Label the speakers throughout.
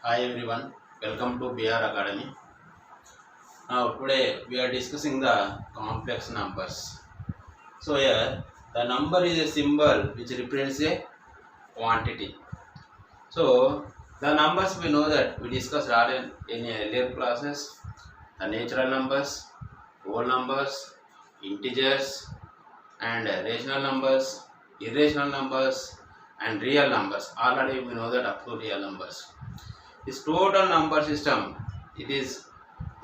Speaker 1: Hi everyone, welcome to BR Academy. Now today we are discussing the complex numbers. So here the number is a symbol which represents a quantity. So the numbers we know that we discussed earlier in earlier classes, the natural numbers, whole numbers, integers and rational numbers, irrational numbers and real numbers. Already we know that up to real numbers. This total number system, it is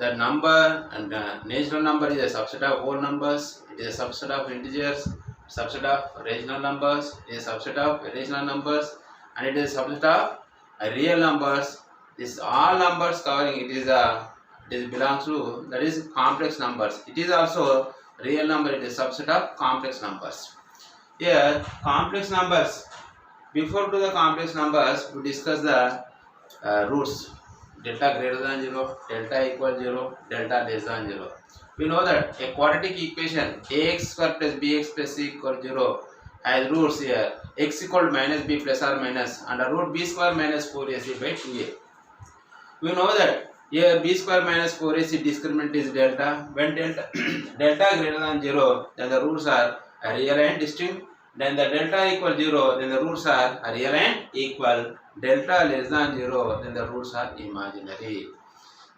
Speaker 1: the number and natural number is a subset of whole numbers, it is a subset of integers, subset of rational numbers, it is a subset of irrational numbers, and it is a subset of real numbers. This all numbers covering it belongs to that is complex numbers. It is also real number, it is a subset of complex numbers. Here complex numbers, before to the complex numbers we discuss the roots. Delta greater than 0, delta equal 0, delta less than 0. We know that a quadratic equation ax square plus bx plus c equal 0 has roots here x equal minus b plus or minus under root b square minus 4ac by 2a. We know that here b square minus 4ac discriminant is delta. When delta delta greater than 0, then the roots are real and distinct. Then the delta equal 0, then the roots are real and equal. Delta less than 0, then the roots are imaginary.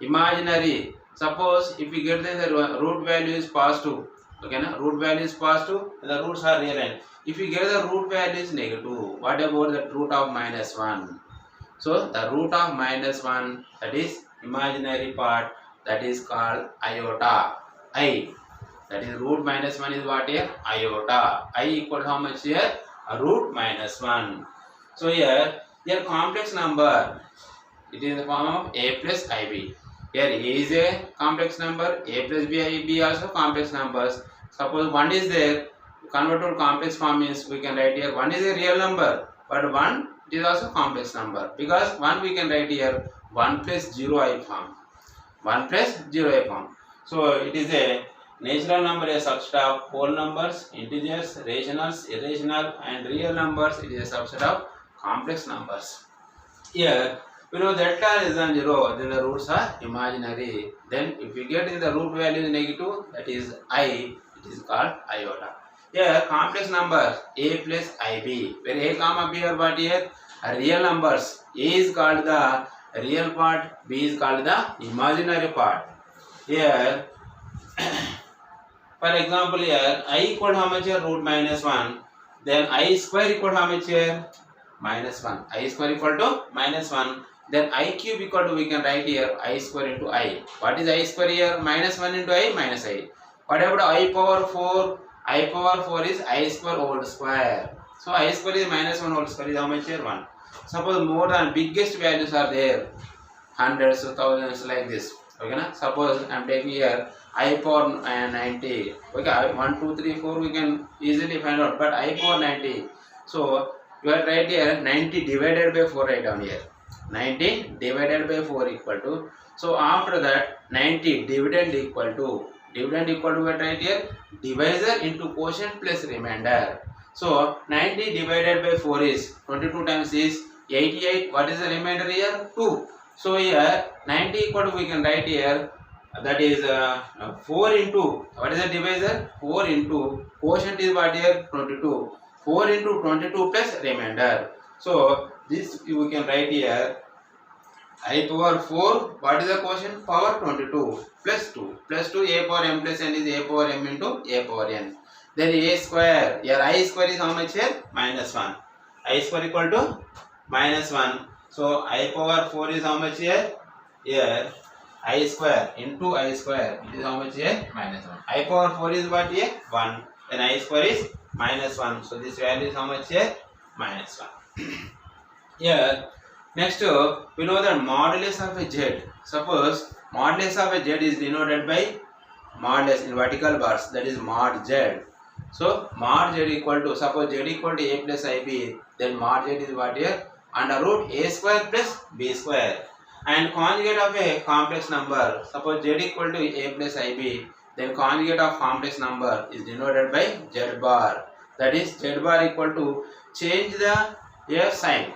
Speaker 1: Imaginary. Suppose if we get the root value is positive, okay, na? Root value is positive, then the roots are real and if we get the root value is negative, what about the root of minus 1? So the root of minus 1, that is imaginary part, that is called iota. I, that is root minus 1 is what here? Iota. I equal how much here? Root minus 1. So here complex number, it is in the form of a plus ib. Here a is a complex number, a plus b also complex numbers. Suppose 1 is there, convert to complex form means we can write here 1 is a real number, but 1 it is also complex number, because 1 we can write here 1 plus 0 I form. 1 plus 0 I form. So it is a natural number, a subset of whole numbers, integers, rationals, irrational and real numbers. It is a subset of complex numbers. Here we know delta less than 0, then the roots are imaginary. Then if we get in the root value is negative, that is I, it is called iota. Here complex numbers a plus ib, where a comma b are what here? Real numbers. A is called the real part, b is called the imaginary part. Here for example here I equal how much here? Root minus 1. Then I square equal how much here? Minus 1. I square equal to minus 1. Then I cube equal to, we can write here I square into I. What is I square here? Minus 1 into I minus I. What about I power 4? I power 4 is I square whole square. So I square is minus 1 whole square is how much here? 1. Suppose more than biggest values are there, hundreds, thousands like this. Okay, na? Suppose I am taking here I power 90. Okay, 1, 2, 3, 4 we can easily find out, but I power 90. So you are right here 90 divided by 4 write down here. 90 divided by 4 equal to. So after that 90 dividend equal to what right here? Divisor into quotient plus remainder. So 90 divided by 4 is 22 times is 88. What is the remainder here? 2. So here 90 equal to, we can write here, that is 4 into, what is the divisor? 4 into quotient is what here? 22. 4 into 22 plus remainder. So this we can write here I power 4, what is the quotient? Power 22 plus 2 plus 2, a power m plus n is a power m into a power n. Then a square, here I square is how much here? Minus 1. I square equal to minus 1. So I power 4 is how much here? Here I square into I square, it is how much here? Minus 1. I power 4 is what here? 1. Then I square is minus 1. So this value is how much here? Minus 1. Here next we know that modulus of a z. Suppose modulus of a z is denoted by modulus in vertical bars, that is mod z. So mod z equal to, suppose z equal to a plus ib, then mod z is what here? Under root a square plus b square. And conjugate of a complex number, suppose z equal to a plus ib, then conjugate of complex number is denoted by z bar. That is z bar equal to, change the a sign.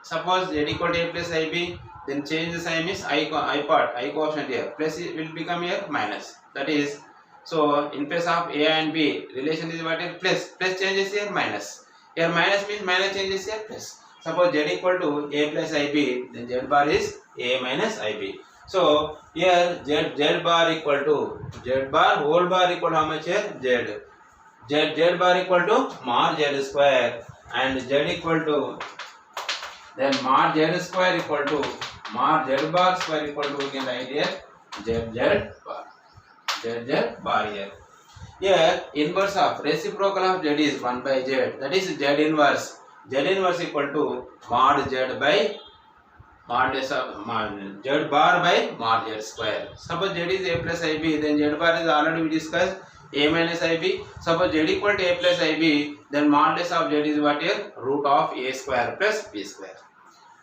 Speaker 1: Suppose z equal to a plus ib, then change the sign is I part, I quotient here, plus it will become here minus. That is, so in place of A and B, relation is what here? Plus changes here minus. Here minus means minus changes here plus. Suppose Z equal to A plus IB, then Z bar is A minus IB. So here Z bar equal to Z bar whole bar equal to how much here? Z bar equal to mod Z square, and Z equal to then mod Z square equal to mod Z bar square equal to, we can write here Z bar here. Here inverse of reciprocal of Z is 1 by Z, that is Z inverse. Z inverse equal to mod Z by modulus of Z bar by mod Z square. Suppose Z is A plus IB, then Z bar is already we discussed A minus IB. Suppose Z equal to A plus IB, then modulus of Z is what here? Root of A square plus B square.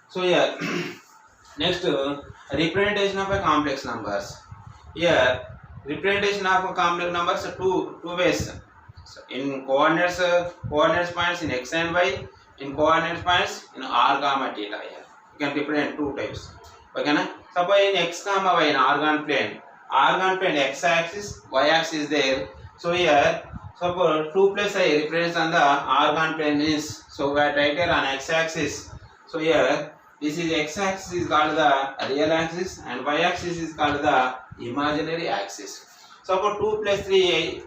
Speaker 1: So here next representation of a complex numbers. Here representation of a complex numbers two ways. So in coordinates points in x and y, in coordinate points in r comma theta. Here you can represent two types. Okay na? Suppose in x comma y in organ plane x axis, y axis is there. So here suppose 2 plus I represents on the organ plane is, so we are right here on x axis. So here this is x axis is called the real axis and y axis is called the imaginary axis. So for 2 plus 3i,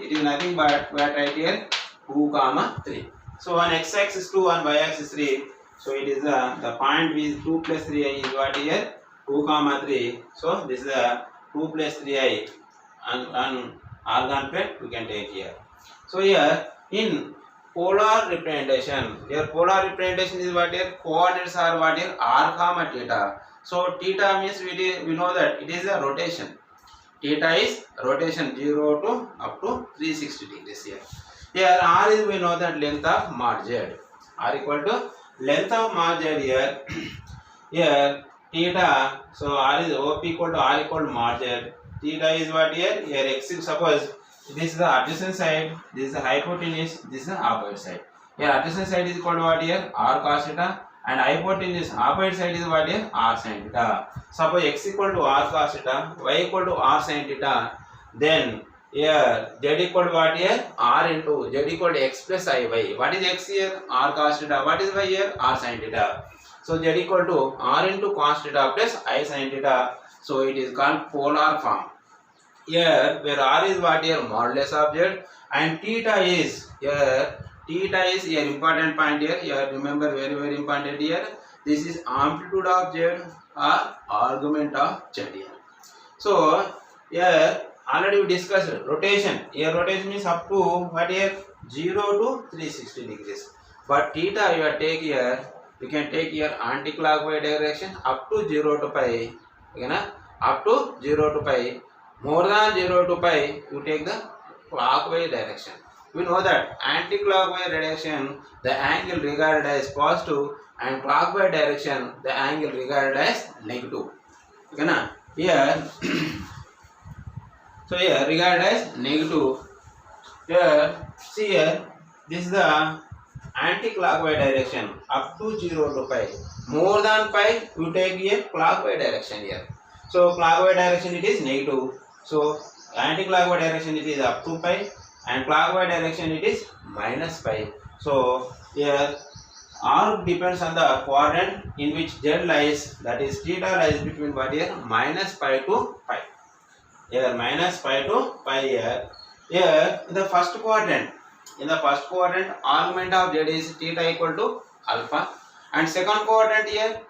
Speaker 1: it is nothing but we are right here 2 comma 3. So on x axis 2, on y axis 3. So it is the point with 2 plus 3i is what here 2 comma 3. So this is 2 plus 3i on organ plane we can take here. So here in polar representation, here polar representation is what here coordinates are what here r comma theta. So theta means we know that it is a rotation. Theta is rotation 0 to up to 360 degrees here. Here r is we know that length of mod z. R equal to length of mod z here. Here theta, so r is OP equal to r equal to mod z. Theta is what here? Here x is, suppose this is the adjacent side, this is the hypotenuse, this is the opposite side. Here adjacent side is equal to what here? R cos theta, and hypotenuse opposite side is what here? R sin theta. Suppose x equal to r cos theta, y equal to r sin theta, then here z equal to what here? R into z equal to x plus iy. What is x here? R cos theta. What is y here? R sin theta. So z equal to r into cos theta plus I sin theta. So it is called polar form. Here where r is what here? Modulus of z, and theta is here important point here. Here remember very important here. This is amplitude of z or argument of z here. So here already we discussed rotation. Here rotation means up to what here? 0 to 360 degrees. But theta you take here, you can take here anti-clockwise direction up to 0 to pi. Okay na? Up to 0 to pi. More than 0 to pi, you take the clockwise direction. We know that anti-clockwise direction, the angle regarded as positive, and clockwise direction, the angle regarded as negative. Okay na? Here, so here regarded as negative. Here, see here, this is the anti-clockwise direction up to 0 to pi. More than pi, you take here clockwise direction here. So clockwise direction it is negative. So anti-clockwise direction it is up to pi, and clockwise direction it is minus pi. So here r depends on the quadrant in which z lies, that is theta lies between what here? Minus pi to pi. Here minus pi to pi here. Here in the first quadrant, argument of z is theta equal to alpha, and second quadrant here,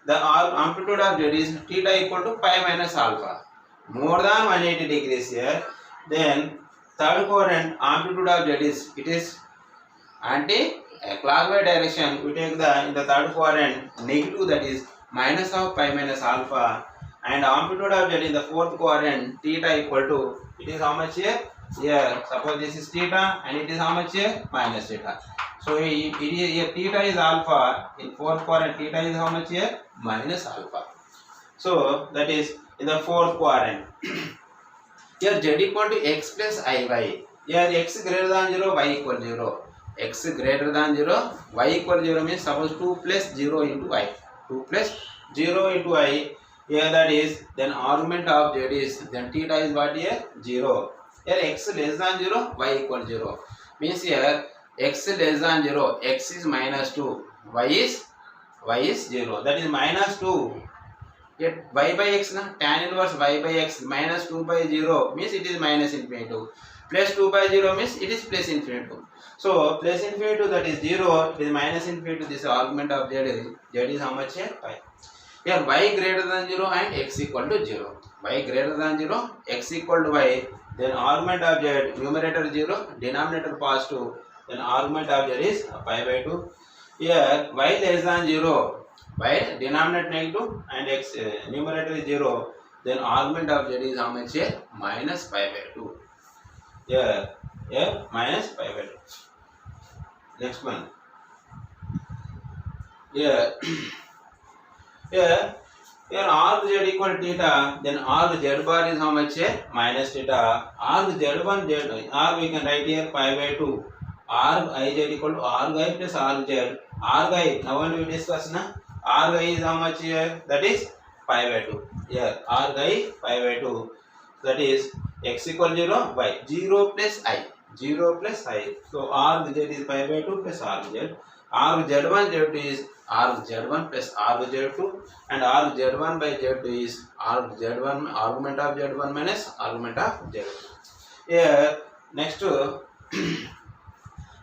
Speaker 1: the amplitude of z is theta equal to pi minus alpha, more than 180 degrees here. Then third quadrant amplitude of z is anti-clockwise direction. We take in the third quadrant negative, that is minus of pi minus alpha, and amplitude of z in the fourth quadrant theta equal to, it is how much here? Here suppose this is theta and it is how much here? Minus theta. So here theta is alpha, in fourth quadrant theta is how much here? Minus alpha. So that is in the fourth quadrant. Here z equal to x plus iy. Here x greater than 0, y equal to 0. x greater than 0, y equal 0 means suppose 2 plus 0 into I. 2 plus 0 into I. Here that is, then argument of z is, then theta is what here? 0. Here x less than 0, y equal 0. Means here x less than 0, x is minus 2, y is 0. That is minus 2. Yet y by x na, tan inverse y by x minus 2 by 0 means it is minus infinity. Plus 2 by 0 means it is plus infinity. So plus infinity, that is 0, it is minus infinity. This argument of z is how much here? Pi. Here y greater than 0 and x equal to 0. Y greater than 0, x equal to y. Then argument of z, numerator 0, denominator positive. Then argument of z is pi by 2. Here y less than 0, y denominator negative and x numerator is 0. Then argument of z is how much here? Minus pi by 2. Here minus pi by 2. Next one. Here arg z equal to theta, then arg z bar is how much here? Minus theta. Arg z1 z, arg we can write here pi by 2. Arg I z equal to arg I plus arg z. Arg I, now when we discuss na, arg I is how much here? That is pi by 2. Here arg I pi by 2. That is x equal 0, y 0 plus I. 0 plus I. So arg z is pi by 2 plus arg z. Arg z1 z2 is arg z1 plus arg z2, and arg z1 by z2 is arg z1 argument of z1 minus argument of z2. Here next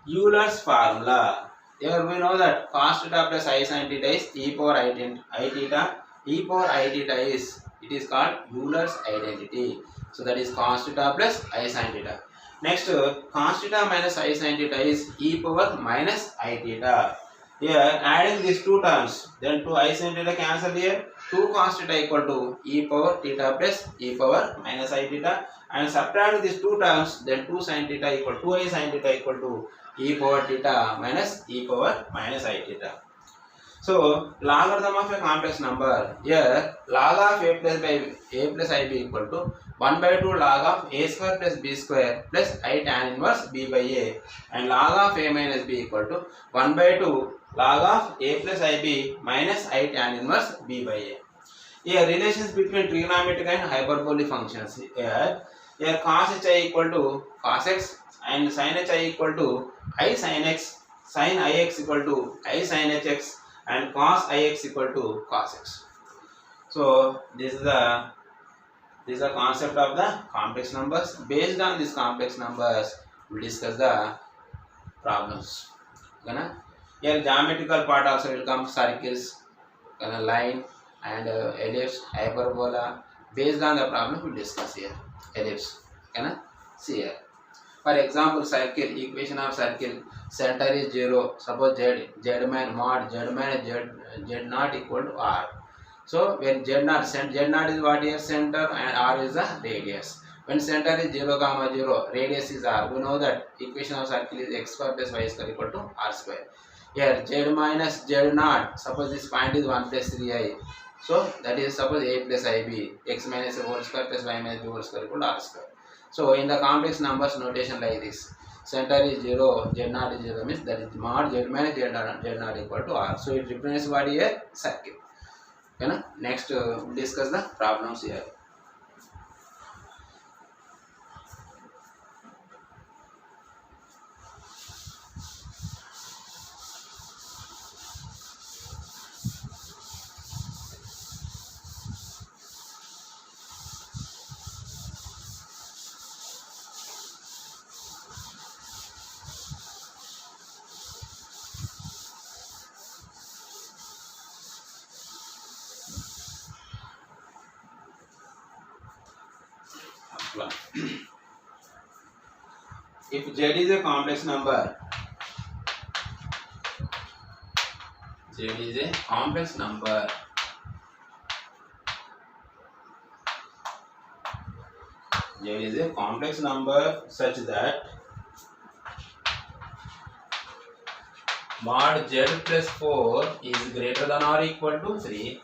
Speaker 1: Euler's formula. Here we know that cos theta plus I sin theta is e power I theta. E power I theta is, it is called Euler's identity. So that is cos theta plus I sin theta. Next cos theta minus I sin theta is e power minus I theta. Here adding these two terms, then 2 I sin theta cancel here. 2 cos theta equal to e power theta plus e power minus I theta, and subtract these two terms, then 2 sin theta equal to 2 I sin theta equal to e power theta minus e power minus I theta. So logarithm of a complex number. Here log of a plus ib equal to 1 by 2 log of a square plus b square plus I tan inverse b by a, and log of a minus b equal to 1 by 2 log of a plus ib minus I tan inverse b by a. Here relations between trigonometric and hyperbolic functions. Here cos hi equal to cos x and sin hi equal to I sin x, sin ix equal to I sin hx, and cos ix equal to cos x. So this is the concept of the complex numbers. Based on these complex numbers, we discuss the problems. Here geometrical part also will come, circles, line and ellipse, hyperbola. Based on the problem we discuss here. Ellipse, see here. For example, circle, equation of circle, center is 0. Suppose z man mod z man z not equal to r. So when z naught is what here? Center, and r is the radius. When center is 0, 0, radius is r. We know that equation of circle is x square plus y square equal to r square. Here z minus z naught. Suppose this point is 1 plus 3i. So that is suppose a plus ib, x minus a whole square plus y minus b whole square equal to r square. So in the complex numbers notation like this, center is 0, z naught is 0 means that is mod z minus z naught equal to r. So it represents what here? Circle. Next we'll discuss the problems here. If z is a complex number, z is a complex number, z is a complex number such that mod z plus 4 is greater than or equal to 3,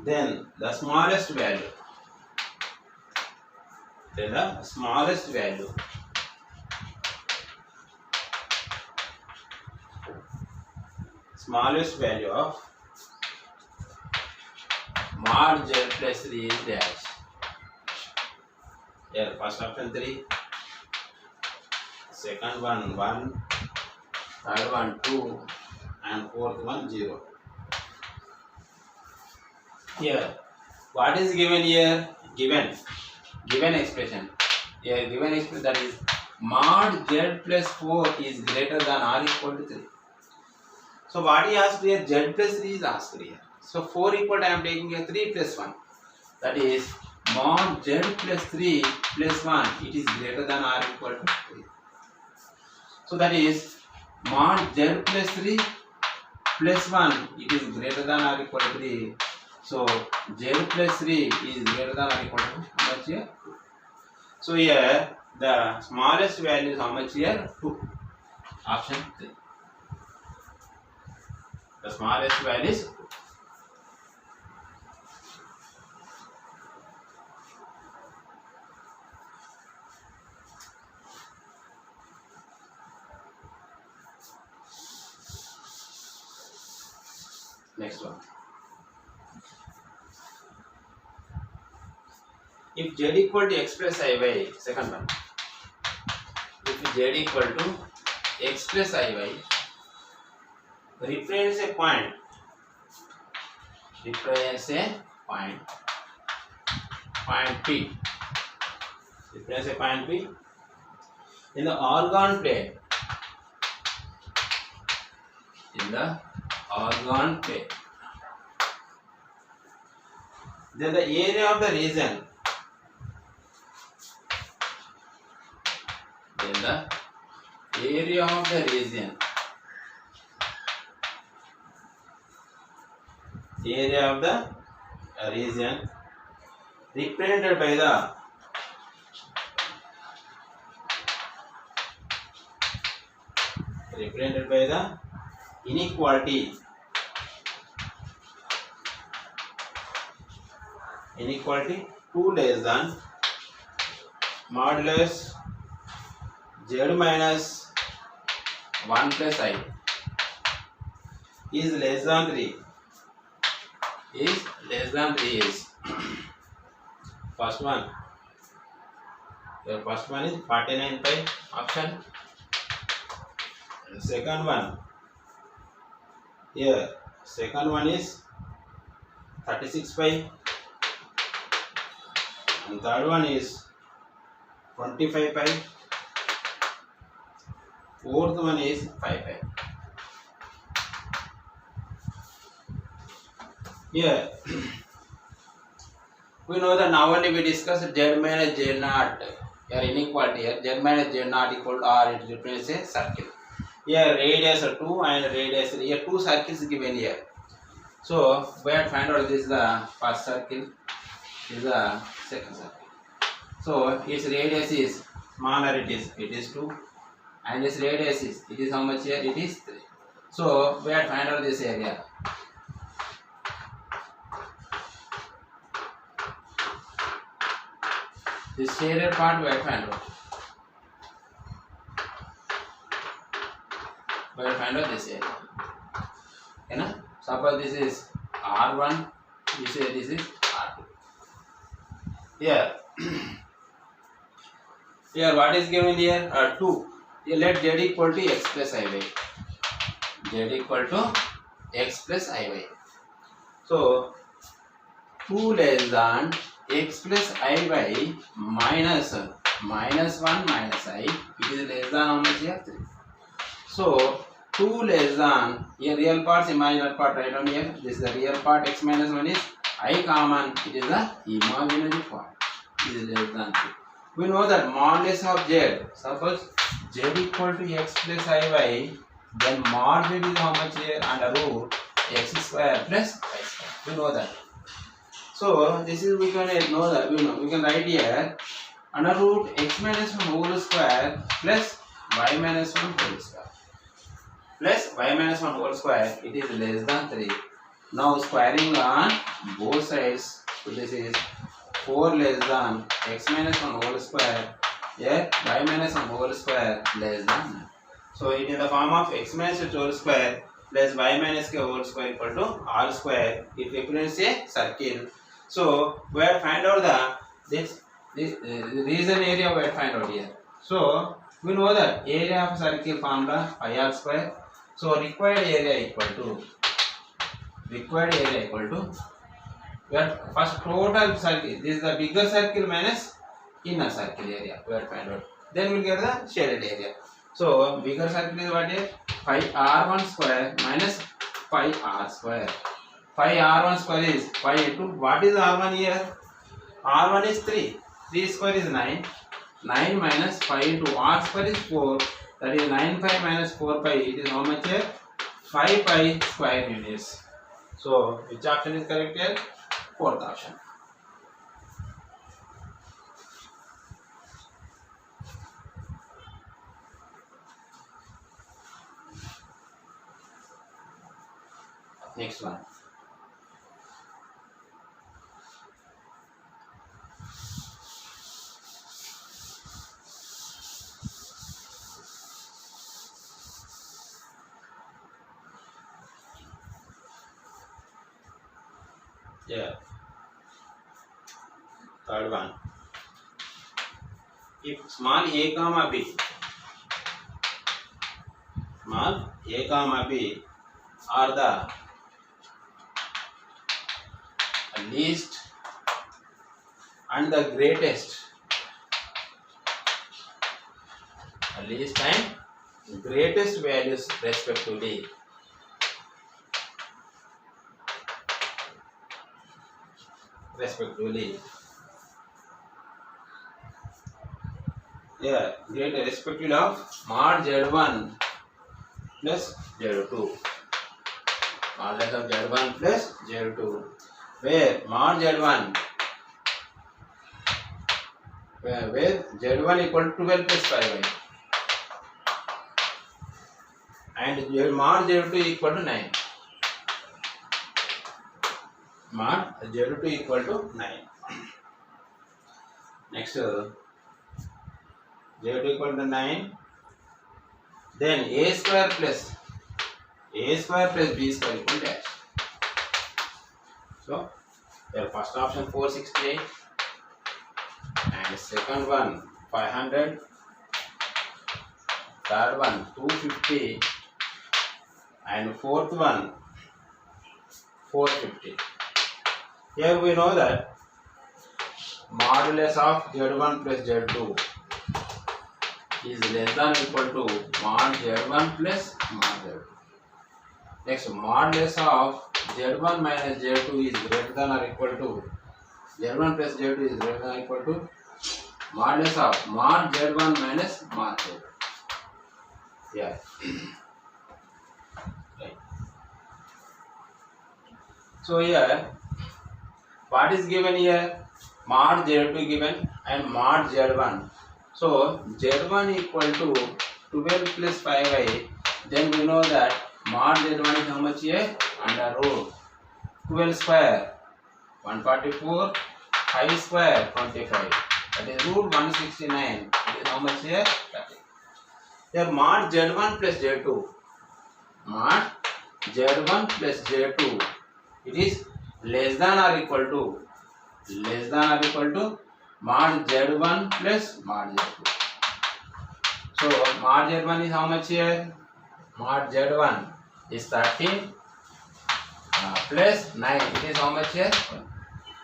Speaker 1: then the smallest value smallest value of mod z plus 3 is dash. Here first option 3, second one 1, third one 2, and fourth one 0. Here what is given here? Given expression. Here given expression, that is mod z plus 4 is greater than or equal to 3. So what he asked here, z plus 3 is asked here. So 4 equal to, I am taking here 3 plus 1. That is mod z plus 3 plus 1, it is greater than or equal to 3. So that is mod z plus 3 plus 1, it is greater than or equal to 3. So z plus 3 is greater than or equal to how much here? So here the smallest value is how much here? 2. Option 3. The smallest value is 2. Next one. If z equal to x plus iy, second one. If z equal to x plus iy, represents a point. Represents a point. Point P. Represents a point P in the organ plane. In the organ plane. Then the area of the region. Then the area of the region. Area of the region represented by the inequality 2 less than modulus z minus 1 plus I is less than 3. Is less than 3 is first one. The first one is 49 pi option. Second one, here second one is 36 pi, and third one is 25 pi, fourth one is 5 pi. Here we know that now only we discussed z minus z naught. Here inequality here, z minus z naught equal to r, it represents a circle. Here radius 2 and radius 3. Here 2 circles given here. So we have to find out this is the first circle, this is the second circle. So its radius is smaller, it is 2, and its radius is, it is how much here? It is 3. So we have to find out this area. This shaded part we have to find out. We will find out this area. Okay, na? Suppose this is R1, you say this is R2. Here, here what is given here? 2. Here let z equal to x plus iy. Z equal to x plus iy. So 2 less than x plus iy minus 1 minus I, it is less than how much here? 3. So 2 less than, here real parts, imaginary part right on here. This is the real part, x minus 1 is I common, it is the imaginary part. It is less than 3. We know that modulus of z, suppose z equal to x plus iy, then mod z is how much here? Under root x square plus y square. We know that. So this is, we can know that, we can write here under root x minus 1 whole square plus y minus 1 whole square. Plus y minus 1 whole square, it is less than 3. Now squaring on both sides, so this is 4 less than x minus 1 whole square, yeah, y minus 1 whole square less than 9. So it is in the form of x minus 1 whole square plus y minus k whole square equal to r square. It represents a circle. So we have to find out this region area. We have to find out here. So we know that area of circle formula pi r square. So required area equal to we have first total circle. This is the bigger circle minus inner circle area. We have to find out. Then we will get the shaded area. So bigger circle is what is pi r1 square minus pi r square. Pi r1 square is pi into what is r1 here? R1 is 3. 3 square is 9. 9 minus pi into r square is 4. That is 9 pi minus 4 pi. It is how much here? 5 pi square units. So which option is correct here? Fourth option. Next one. Yeah. Third one. If small a comma b are the least and the greatest, least and greatest values respectively, yeah, great respective of mod z1 plus z2, modulus of z1 plus z2, where mod z1 where z1 equal to 12 plus 5y and mod z2 equal to 9. Mod z2 equal to 9. Next, z2 equal to 9. Then a square plus b square equal to dash. So, your first option 468 and second one 500, third one 250 and fourth one 450. Here we know that modulus of z1 plus z2 is less than or equal to mod z1 plus mod z2. Next, modulus of z1 minus z2 is greater than or equal to z1 plus z2 is greater than or equal to modulus of mod z1 minus mod z2. Yeah. Right. So here, what is given here? Mod z2 given and mod z1. So z1 equal to 12 plus 5y. Then we know that mod z1 is how much here? Under root 12 square 144, 5 square 25. That is root 169. It is how much here? 30. Here mod z1 plus z2. Mod z1 plus z2. It is less than or equal to mod z1 plus mod z2. So mod z1 is how much here? Mod z1 is 13 plus 9. It is how much here?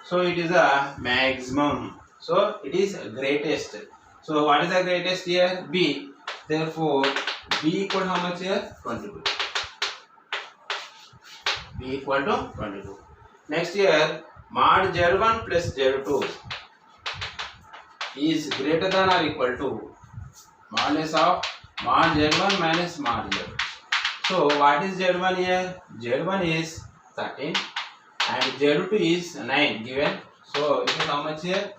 Speaker 1: So it is a maximum. So it is greatest. So what is the greatest here? B. Therefore B equal to how much here? 22. B equal to 22. Next here, mod z1 plus z2 is greater than or equal to modulus of mod z1 minus mod z2. So what is z1 here? Z1 is 13 and z2 is 9 given. So it is how much here?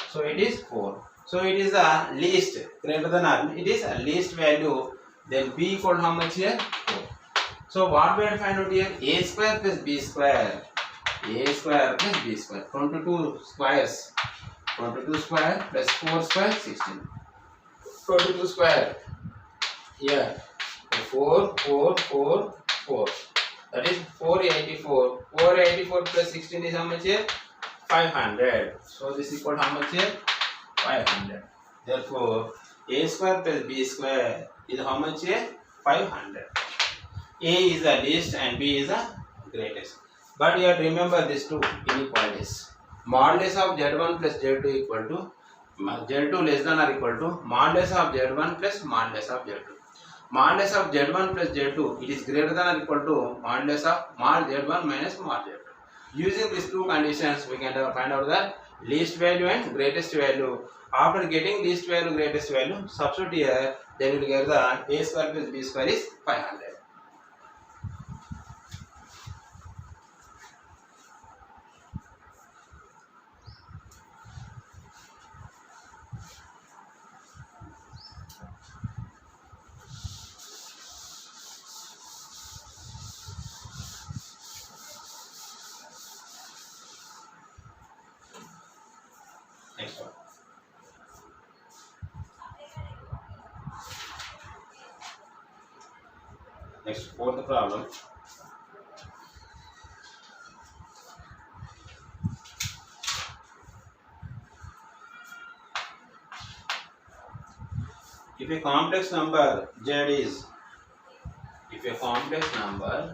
Speaker 1: So it is 4. So it is the least, greater than or it is a least value. Then B equal to how much here? 4. So what we have to find out here? A square plus B square. A square plus B square. 22 squares. 22 square plus 4 square 16. 22 square. Here 4, 4, 4, 4. That is 484. 484 plus 16 is how much here? 500. So this is equal to how much here? 500. Therefore, a square plus b square is how much here? 500. A is the least and b is the greatest. But you have to remember these two inequalities. Modulus of z1 plus z2 equal to z2 less than or equal to modulus of z1 plus modulus of z2. Modulus of z1 plus z2, it is greater than or equal to modulus of mod z1 minus mod z2. Using these two conditions, we can find out the least value and greatest value. After getting least value, greatest value, substitute here, then we will get the a square plus b square is 500. Next one. Next, fourth problem. If a complex number z is, if a complex number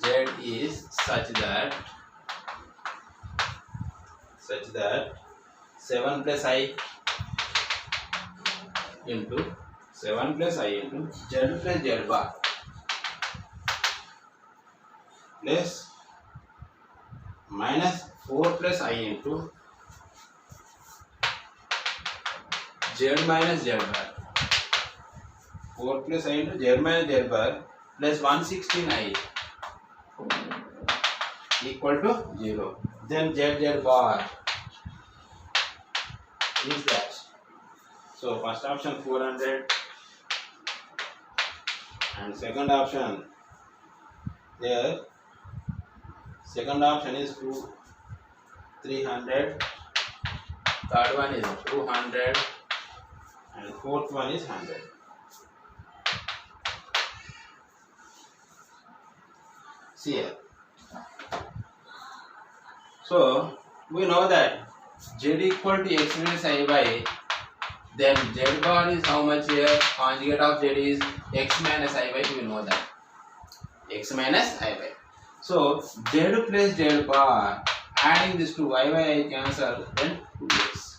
Speaker 1: z is such that 7 plus I into z plus z bar plus minus 4 plus I into z minus z bar. 4 plus I into z minus z bar plus 116I equal to 0. Then z bar is that. So first option 400 and second option there. Second option is 300. Third one is 200 and fourth one is 100. See here. So we know that z equal to x minus I by, then z bar is how much here? Conjugate of z is x minus I by. We know that x minus I by. So z plus z bar, adding this to y by I cancel, then 2x.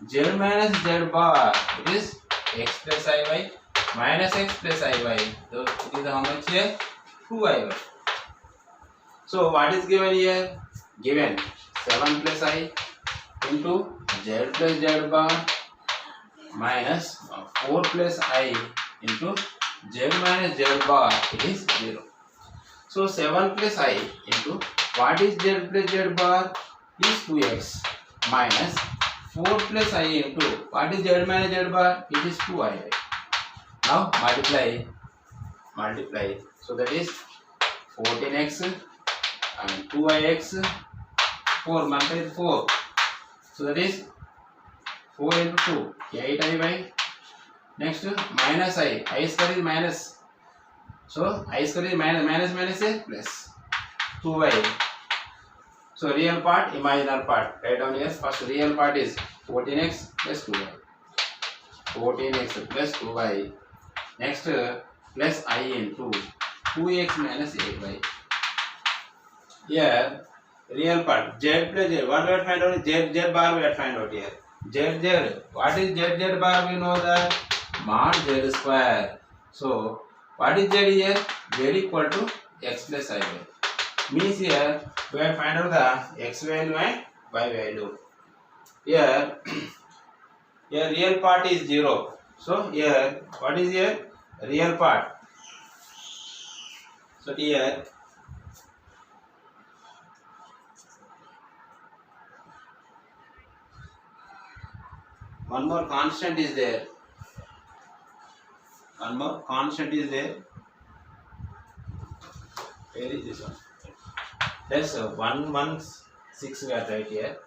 Speaker 1: Z minus z bar, it is x plus I by minus x plus I by. So it is how much here? 2I by. So what is given here? Given 7 plus I into z plus z bar minus 4 plus I into z minus z bar, it is 0. So 7 plus I into what is z plus z bar is 2x minus 4 plus I into what is z minus z bar, it is 2I. Now multiply. So that is 14x and 2ix, 4 multiply with 4. So that is 4 into 2, 8I by. Next minus I square is minus. So I square is minus is plus 2y. So real part, imaginary part. Write down here. First real part is 14x plus 2y. 14x plus 2y. Next plus I into 2x minus 8y. Here real part z plus z. What we have find out? Z bar we have find out here. Z. What is z bar? We know that mod z square. So what is z here? Z equal to x plus I by. Means here we have find out the x value and y value. Here real part is 0. So here what is here? Real part. So here one more constant is there. Where is this one? That's 116 we are right here.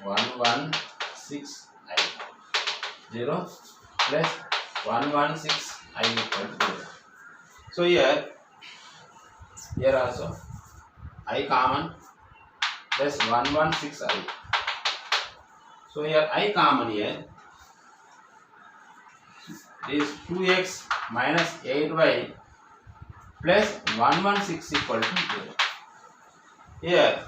Speaker 1: 116. 0 plus 116 I equal to 0. So here also I common plus 116 I. So here I common here is 2x minus 8y plus 116 equal to 0. Here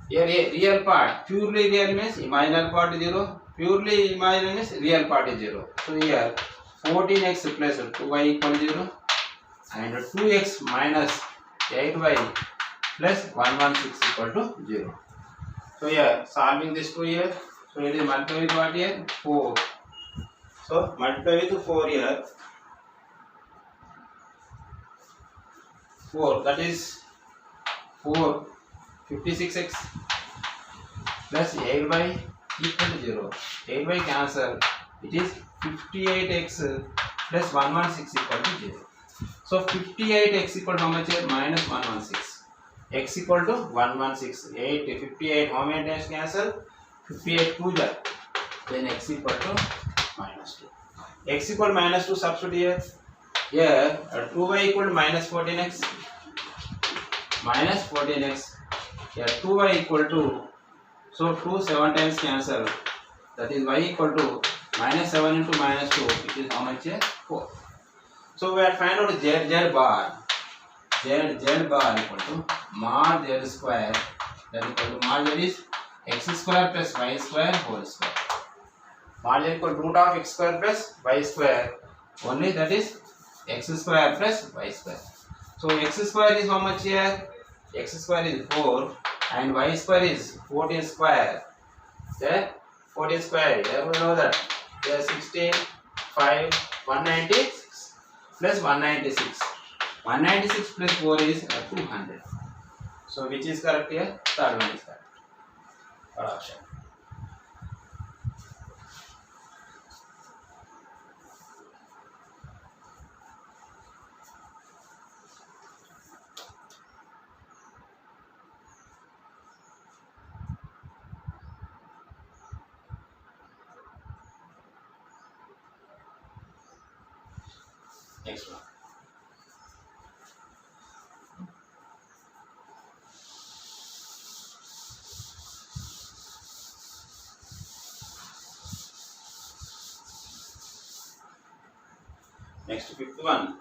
Speaker 1: a real part, purely real means imaginary part is 0, purely imaginary means real part is 0. So here 14x plus 2y equal to 0 and 2x minus 8y plus 116 equal to 0. So here solving this 2 here, so it is multiplied with what here? 4. So multiply with 4 here. 4, that is 4 56x plus 8y equal to 0. 8y cancel. It is 58x plus 116 equal to 0. So 58x equal to how much here? Minus 116. X equal to 116. 8, 58 how many times cancel? 58 2 that. Then x equal to minus 2. X equal to minus 2 substitute here. Here 2y equal to minus 14x. Minus 14x. Here 2y equal to, so 2 7 times cancel, that is y equal to minus 7 into minus 2, which is how much here? 4. So we have find out z bar. Z bar equal to mod z square, that equal to mod z is x square plus y square whole square. Mod z equal to root of x square plus y square, only that is x square plus y square. So x square is how much here? X square is 4 and y square is 14 square. Then 14 square, everyone know that. There 16, 5, 196 plus 196. 196 plus 4 is 200. So which is correct here? Third one is correct. Third option. Next one. Next, fifth one.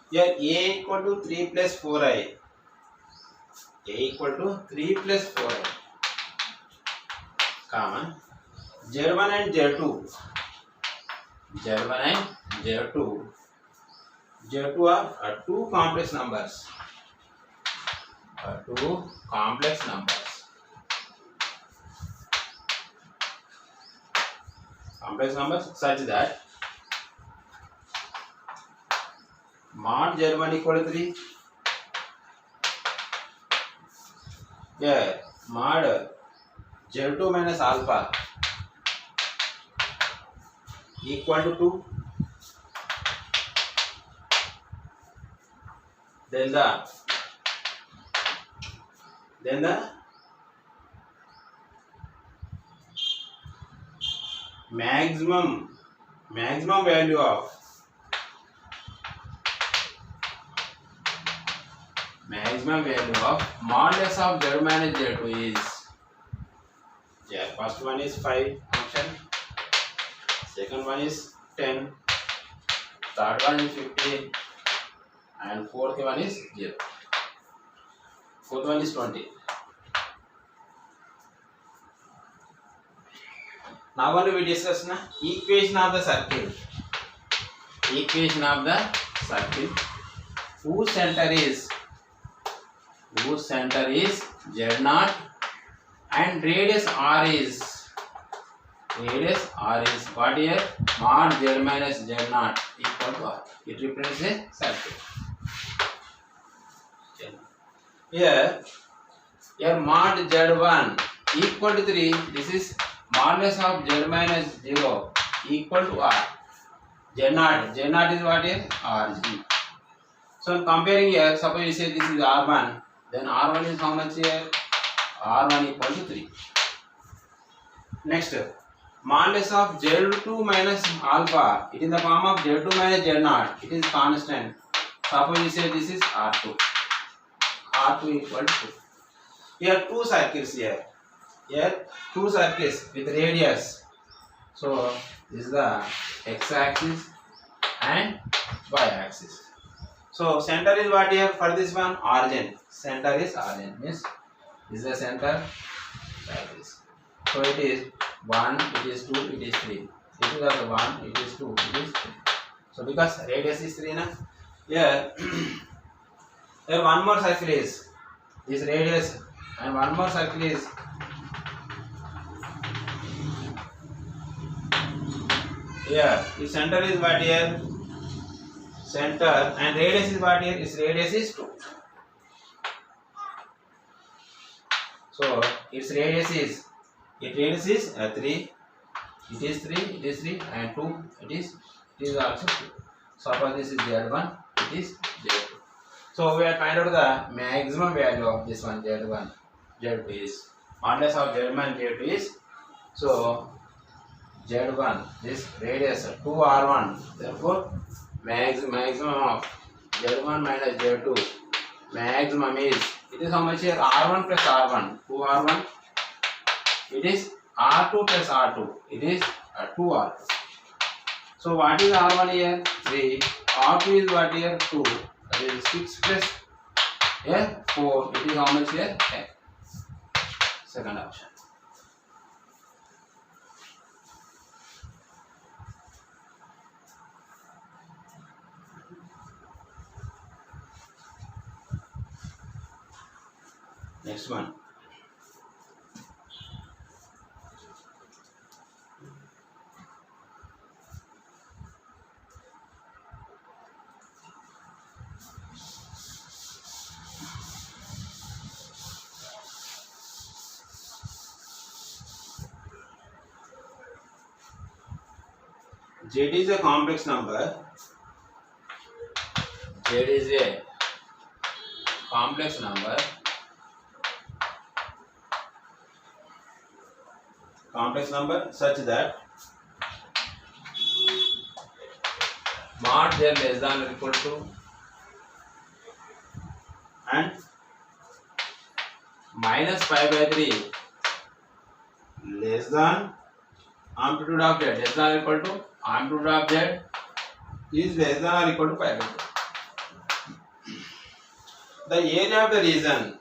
Speaker 1: Here a equal to 3 plus 4i. A equal to 3 plus 4i. Common. Z1 and Z2. Z1 and Z2. Z2 are two complex numbers. Two complex numbers. Complex numbers such that mod Z1 equal to 3. Yeah, mod Z2 minus alpha equal to 2. Then the maximum value of modulus of Z minus Z2 is, yeah, first one is 5 function, second one is 10, third one is 15, and fourth one is 0. Fourth one is 20. Now only we discuss na equation of the circle. Equation of the circle. Whose center is Z0 and radius R is what here? Mod Z minus Z0 equal to R. It represents a circle. Here mod Z1 equal to 3. This is modulus of Z minus 0 equal to R. Z0 is what here? RG. So comparing here, suppose you say this is R1, then R1 is how much here? R1 equal to 3. Next, modulus of Z2 minus alpha, it is in the form of Z2 minus Z0, it is constant. Suppose you say this is R2. R2 equal to 2. Here two circles here. Here two circles with radius. So this is the x-axis and y-axis. So center is what here for this one? Origin. Center is origin. Means this is the center like this. So it is 1, it is 2, it is 3. It is also 1, it is 2, it is 3. So because radius is 3 na? Here, here one more circle is this radius and one more circle is here. The center is what here? Center and radius is what here? Its radius is 2. So its radius is 3. It is 3 and 2. It is also 2. Suppose this is Z1, it is Z2. So we have find out the maximum value of this one Z1. Z2 is modulus of Z1 Z2 is, so Z1 this radius 2R1, therefore maximum of Z1 minus Z2 maximum is, it is how much here? R1 plus R1, 2R1, it is R2 plus R2, it is 2R2. So what is R1 here? 3, R2 is what here? 2, that is 6 plus here 4, it is how much here? 10. Second option. Next one. Z is a complex number. Z is a complex number. Complex number such that mod Z less than or equal to and minus pi by 3 less than amplitude of Z less than or equal to amplitude of Z is less than or equal to pi by 2. The area of the region,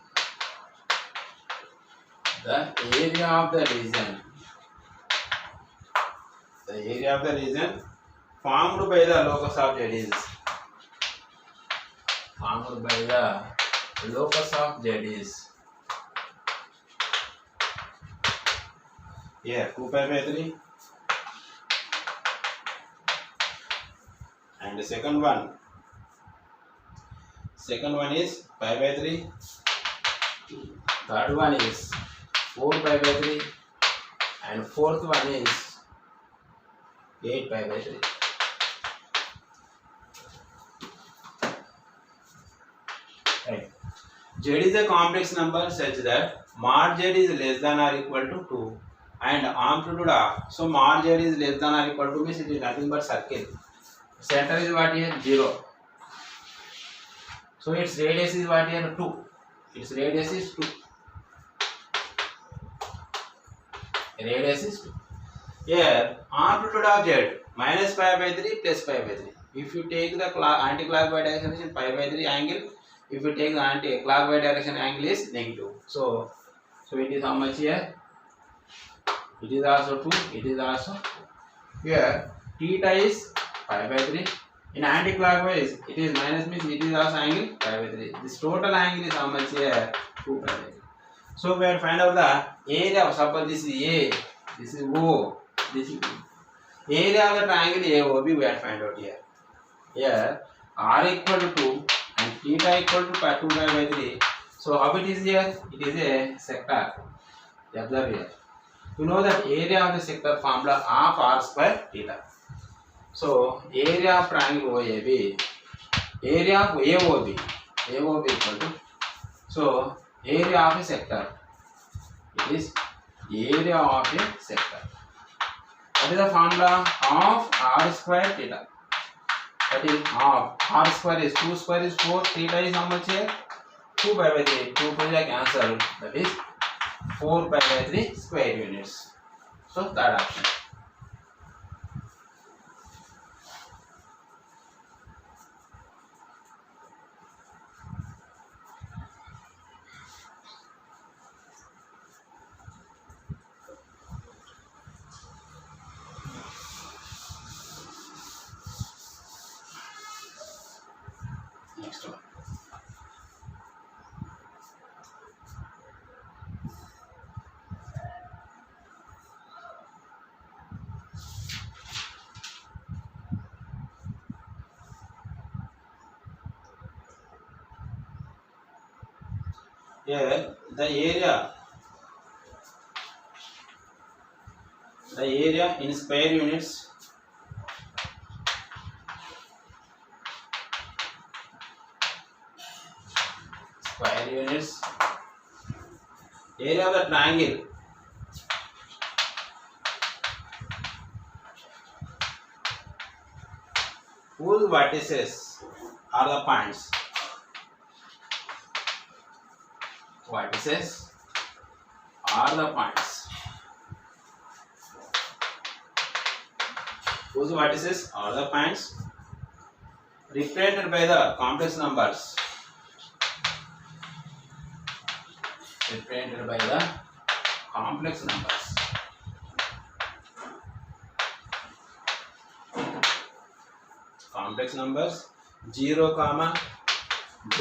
Speaker 1: formed by the locus of Z is here 2 pi by 3, and the second one is pi by 3, third one is 4 pi by 3, and fourth one is 8 pi by 3. Right. Z is a complex number such that mod Z is less than or equal to 2 and amplitude of, so mod Z is less than or equal to means it is nothing but circle. Center is what here? 0. So its radius is what here? 2. Its radius is 2. Radius is 2. Here amplitude of Z minus pi by 3 plus pi by 3. If you take the anti-clockwise direction pi by 3 angle, if you take the anti-clockwise direction angle is negative. So it is how much here? It is also 2. It is also 2. Here theta is pi by 3. In anti-clockwise it is minus means it is also angle pi by 3. This total angle is how much here? 2 pi by 3. So we have find out the area of, suppose this is A, this is O, this is B. Area of the triangle AOB we have find out here. Here R equal to 2 and theta equal to 2 pi by 3. So how it is here? It is a sector. Observe here. You know that area of the sector formula of R square theta. So area of triangle OAB, area of AOB equal to, so area of a sector is area of a sector. What is the formula of r square theta? That is half r square is 2 square is 4, theta is how much here? 2 pi by 3, 2 pi are cancelled, that is 4 pi by 3 square units. So third option. Next one. Here the area in square units area of the triangle whose vertices are the points. Vertices are the points. Whose vertices are the points represented by the complex numbers. Represented by the complex numbers. Complex numbers 0, z,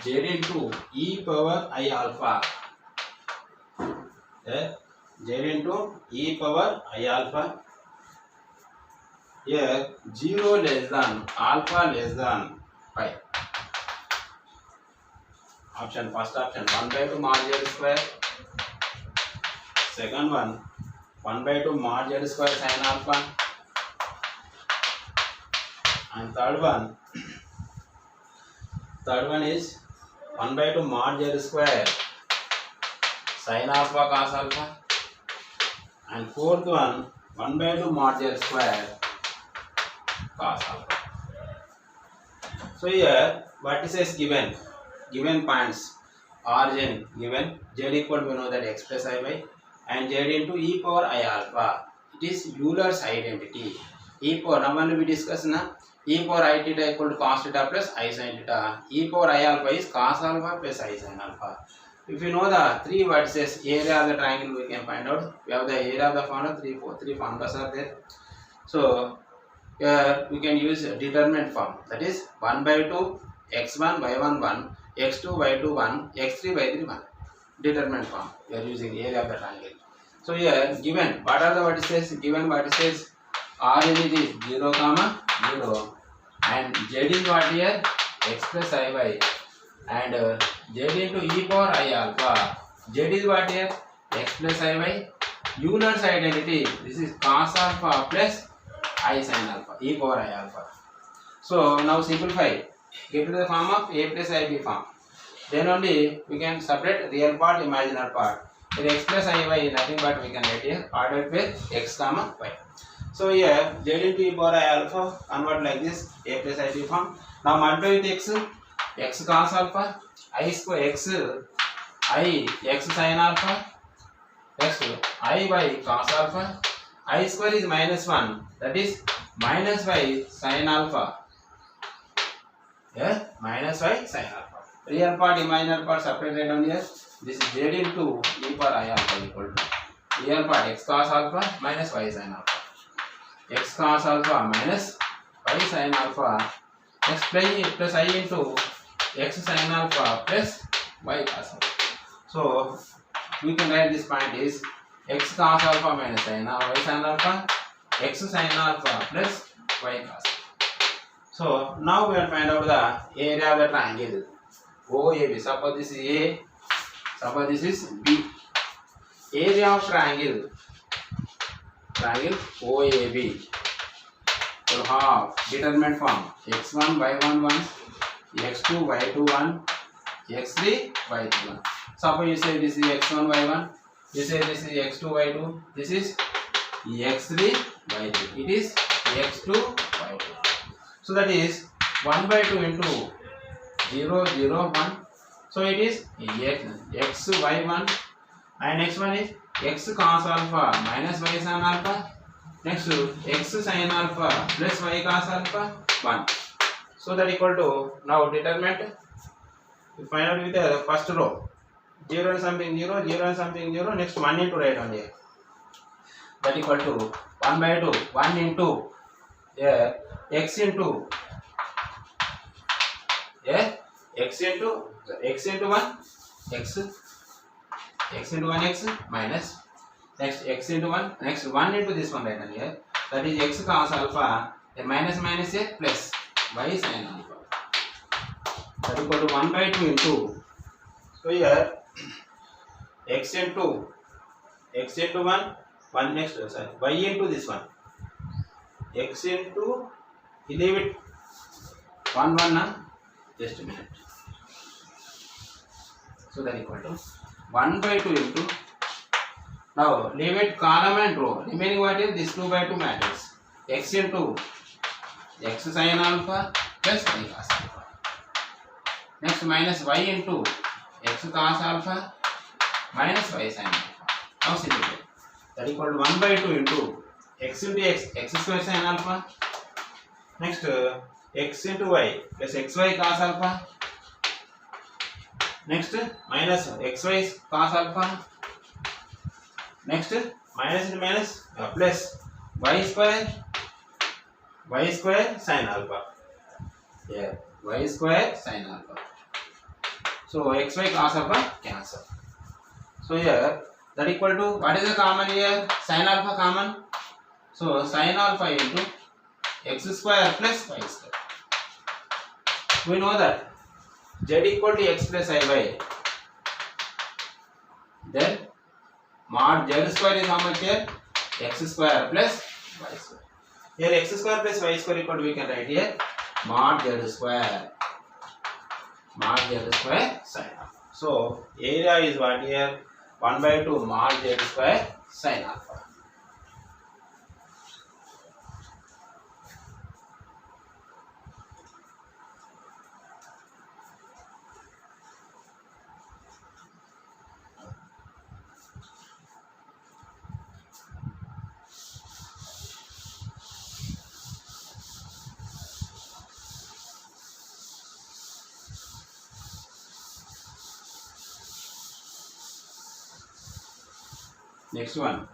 Speaker 1: z into e power I alpha. Z into e power I alpha. Here 0 less than alpha less than pi. Option first option 1 by 2 mod z square. Second one 1 by 2 mod z square sin alpha. And third one is 1 by 2 mod z square sin alpha cos alpha. And fourth one 1 by 2 mod z square cos alpha. So here vertices given points origin given z equal to, we know that x plus I by and z into e power I alpha. It is Euler's identity. E power, now when we discuss na, e power I theta equal to cos theta plus I sin theta. E power I alpha is cos alpha plus I sin alpha. If you know the three vertices area of the triangle, we can find out. We have the area of the formula, three formulas are there. So here we can use determinant form, that is 1 by 2 x1 y1 1 x2 y2 1 x3 y3 1. Determinant form we are using area of the triangle. So here given what are the vertices? Given vertices origin is 0, 0 and z is what here? X plus I y and z into e power I alpha. Z is what here? X plus I y. Euler's identity, this is cos alpha plus I sin alpha, e power I alpha. So now simplify, get to the form of a plus ib form. Then only we can separate real part, imaginary part. Then x plus iy is nothing but we can write here ordered with x, y. So here z into e power I alpha convert like this, a plus ib form. Now multiply with x cos alpha, I square x sin alpha, x I by cos alpha. I square is minus 1, that is minus y sin alpha. Yeah, minus y sin alpha. Real part, imaginary part separated down here. This is z into e power I alpha equal to real part x cos alpha minus y sin alpha. X cos alpha minus y sin alpha. X plus I into x sin alpha plus y cos alpha. So we can write this point is x cos alpha minus y sin alpha, x sin alpha plus y cos. So now we will find out the area of the triangle OAB. Suppose this is A, suppose this is B. Area of triangle OAB. So half determinant form x1 y1 1, x2 y2 1, x3 y3 1. Suppose you say this is x1 y1, you say this is x2 y2, this is x3 y3, it is x2 y2. So that is 1 by 2 into 0 0 1. So it is x y1, and next one is x cos alpha minus y sin alpha. Next x sin alpha plus y cos alpha 1. So that equal to, now determinant we find out with the first row 0 and something 0, 0 and something 0, next 1 into right on here. That equal to 1 by 2, 1 into x into x into 1 x into 1 x minus next x into 1, next 1 into this one right on here, that is x cos alpha, a minus minus a plus y sin alpha, that equal to 1 by 2 into, so here x into 1 1 next sorry y into this one x into, leave it 1 1 just a minute. So that equal to 1 by 2 into, now leave it column and row, remaining what is this 2 by 2 matrix, x into x sin alpha plus y cos alpha, next minus y into x cos alpha minus y sin alpha. Now simplify, that equal to 1 by 2 into x into x square sin alpha, next x into y plus xy cos alpha, next minus xy cos alpha, next minus into minus plus y square sin alpha, y square sin alpha. So xy cos alpha cancel. So here that equal to, what is the common here, sin alpha common, so sin alpha into x square plus y square. We know that z equal to x plus iy, then mod z square is how much here, x square plus y square. Here x square plus y square equal to, we can write here mod z square sin alpha. So area is what here, 1 by 2 mod z square sin alpha. Next one,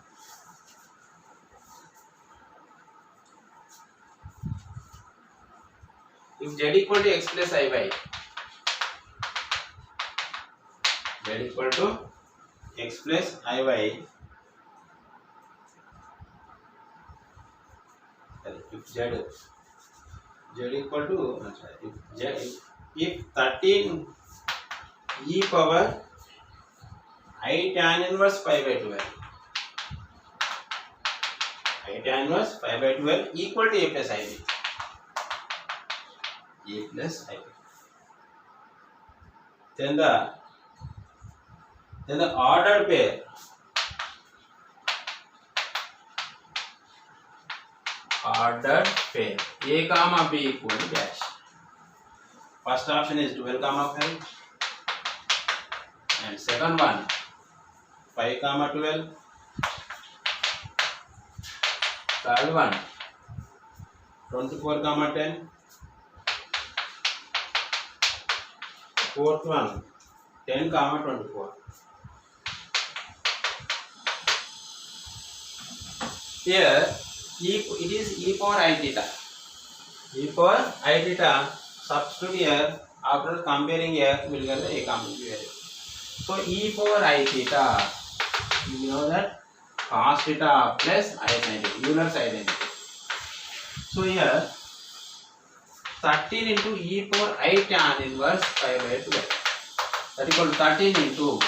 Speaker 1: if z equal to x plus iy, z equal to x plus iy, if z equal to, if 13 e power I tan inverse pi by 12, I tan inverse pi by 12 equal to a plus ib, a plus ib. Then the ordered pair, a comma b equal to dash. First option is 12 comma 5, and second one 5 comma 12, third one 24 comma 10, fourth one 10 comma 24. Here it is e power I theta. E power I theta, substitute here, after comparing here we will get the a comma b value. So e power I theta, you know that cos theta plus I sin theta, Euler's identity. So here 13 into e power I tan inverse pi by 12, that equal to 13 into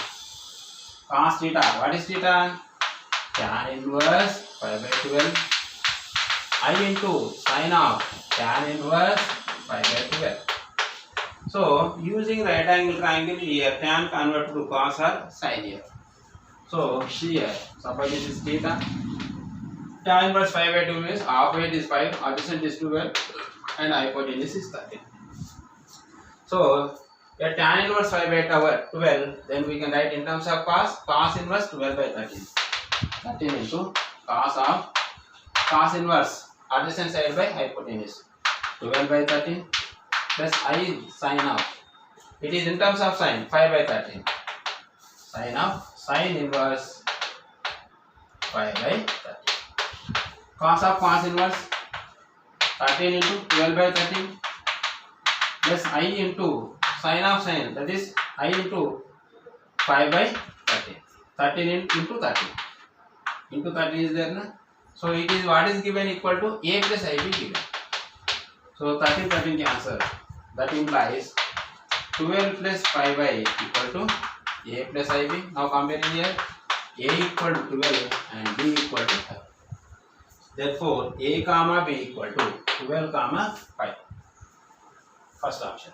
Speaker 1: cos theta, what is theta? Tan inverse pi by 12, I into sin of tan inverse pi by 12. So using right angle triangle here, tan convert to cos or sin here. So here, suppose this is theta. Tan inverse 5 by 2 means half height is 5, adjacent is 12, and hypotenuse is 13. So a tan inverse 5 by 12, then we can write in terms of cos inverse 12 by 13. 13 into cos inverse adjacent side by hypotenuse 12 by 13 plus I sin of, it is in terms of sin 5 by 13, sin inverse 5 by 13. Cos inverse 13 into 12 by 13 plus I into sin of sin, that is I into 5 by 13. 13 into 13. Into 13 is there, na? So it is what is given equal to a plus ib given. So 13 cancel. That implies 12 plus 5 by equal to a plus ib. Now comparing here, a equal to 12 and b equal to 5. Therefore a comma b equal to 12 comma 5. First option.